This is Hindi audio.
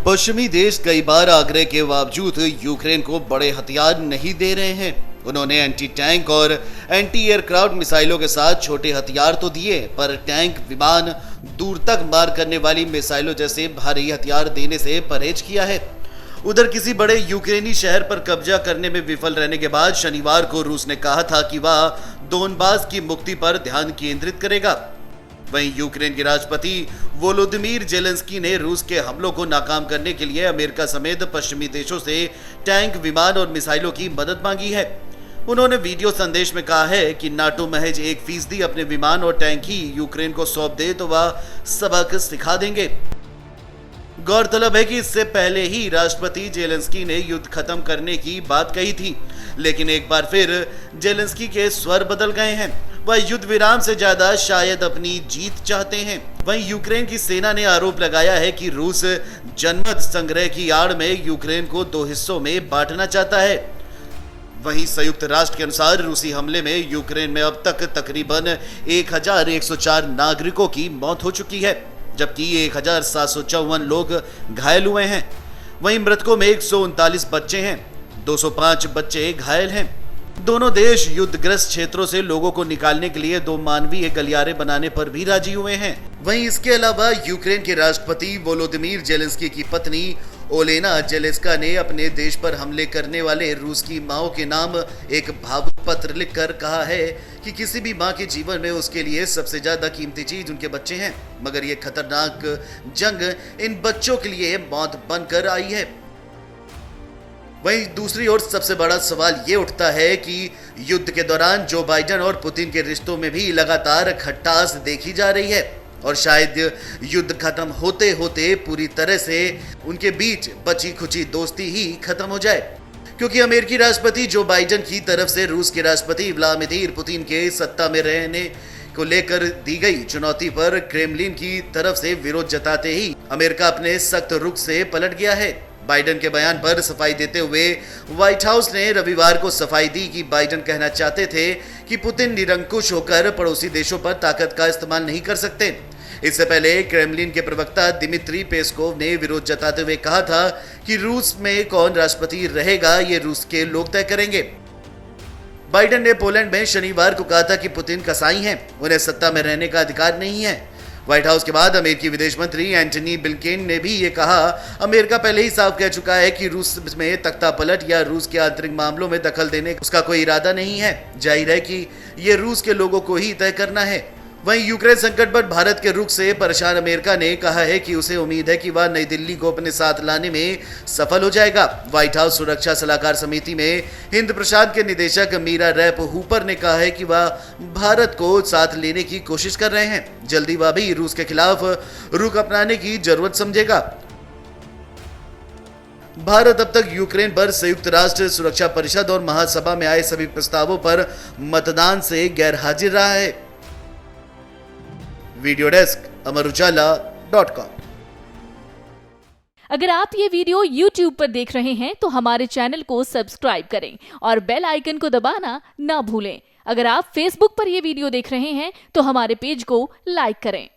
पश्चिमी देश कई बार आग्रह के बावजूद यूक्रेन को बड़े हथियार नहीं दे रहे हैं। उन्होंने एंटी टैंक और एंटी एयरक्राफ्ट मिसाइलों के साथ छोटे हथियार तो दिए, पर टैंक, विमान, दूर तक मार करने वाली मिसाइलों जैसे भारी हथियार देने से परहेज किया है। उधर किसी बड़े यूक्रेनी शहर पर कब्जा करने में विफल रहने के बाद शनिवार को रूस ने कहा था कि वह दोनबास की मुक्ति पर ध्यान केंद्रित करेगा। वहीं यूक्रेन के राष्ट्रपति वोलोदिमीर जेलेंस्की ने रूस के हमलों को नाकाम करने के लिए अमेरिका समेत पश्चिमी देशों से टैंक, विमान और मिसाइलों की मदद मांगी है। उन्होंने वीडियो संदेश में कहा है कि नाटो महज 1% अपने विमान और टैंक ही यूक्रेन को सौंप दे तो वह सबक सिखा देंगे। गौरतलब है कि इससे पहले ही राष्ट्रपति जेलेंस्की ने युद्ध खत्म करने की बात कही थी, लेकिन एक बार फिर जेलेंस्की के स्वर बदल गए हैं। वह युद्ध विराम से ज्यादा शायद अपनी जीत चाहते हैं। वहीं यूक्रेन की सेना ने आरोप लगाया है कि रूस जनमत संग्रह की आड़ में यूक्रेन को 2 हिस्सों में बांटना चाहता है। वहीं संयुक्त राष्ट्र के अनुसार रूसी हमले में यूक्रेन में अब तक तकरीबन 1104 नागरिकों की मौत हो चुकी है, जबकि 1754 लोग घायल हुए हैं। वहीं मृतकों में 139 बच्चे हैं, 205 बच्चे घायल हैं। दोनों देश युद्धग्रस्त क्षेत्रों से लोगों को निकालने के लिए 2 मानवीय गलियारे बनाने पर भी राजी हुए हैं। वहीं इसके अलावा यूक्रेन के राष्ट्रपति वोलोदिमीर जेलेंस्की की पत्नी ओलेना जेलेस्का ने अपने देश पर हमले करने वाले रूस की माओं के नाम एक भावुक पत्र लिखकर कहा है कि किसी भी मां के जीवन में उसके लिए सबसे ज्यादा कीमती चीज उनके बच्चे हैं, मगर ये खतरनाक जंग इन बच्चों के लिए मौत बनकर आई है। वहीं दूसरी ओर सबसे बड़ा सवाल ये उठता है कि युद्ध के दौरान जो बाइडेन और पुतिन के रिश्तों में भी लगातार खटास देखी जा रही है और शायद युद्ध खत्म होते होते पूरी तरह से उनके बीच बची खुची दोस्ती ही खत्म हो जाए, क्योंकि अमेरिकी राष्ट्रपति जो बाइडेन की तरफ से रूस के राष्ट्रपति व्लादिमीर पुतिन के सत्ता में रहने को लेकर दी गई चुनौती पर क्रेमलिन की तरफ से विरोध जताते ही अमेरिका अपने सख्त रुख से पलट गया है। बाइडेन के बयान पर सफाई देते हुए व्हाइट हाउस ने रविवार को सफाई दी कि बाइडेन कहना चाहते थे कि पुतिन निरंकुश होकर पड़ोसी देशों पर ताकत का इस्तेमाल नहीं कर सकते। इससे पहले क्रेमलिन के प्रवक्ता दिमित्री पेस्कोव ने विरोध जताते हुए कहा था कि रूस में कौन राष्ट्रपति रहेगा ये रूस के लोग तय करेंगे। बाइडेन ने पोलैंड में शनिवार को कहा था कि पुतिन कसाई हैं, उन्हें सत्ता में रहने का अधिकार नहीं है। व्हाइट हाउस के बाद अमेरिकी विदेश मंत्री एंटनी ब्लिंकेन ने भी ये कहा, अमेरिका पहले ही साफ कह चुका है कि रूस में तख्ता पलट या रूस के आंतरिक मामलों में दखल देने का उसका कोई इरादा नहीं है। जाहिर है कि ये रूस के लोगों को ही तय करना है। वहीं यूक्रेन संकट पर भारत के रुख से परेशान अमेरिका ने कहा है कि उसे उम्मीद है कि वह नई दिल्ली को अपने साथ लाने में सफल हो जाएगा। व्हाइट हाउस सुरक्षा सलाहकार समिति में हिंद प्रशांत के निदेशक मीरा रैप हूपर ने कहा है कि वह भारत को साथ लेने की कोशिश कर रहे हैं। जल्दी वह भी रूस के खिलाफ रुख अपनाने की जरूरत समझेगा। भारत अब तक यूक्रेन पर संयुक्त राष्ट्र सुरक्षा परिषद और महासभा में आए सभी प्रस्तावों पर मतदान से गैरहाजिर रहा है। Video desk amarujala.com। अगर आप ये वीडियो YouTube पर देख रहे हैं तो हमारे चैनल को सब्सक्राइब करें और बेल आइकन को दबाना ना भूलें। अगर आप Facebook पर ये वीडियो देख रहे हैं तो हमारे पेज को लाइक करें।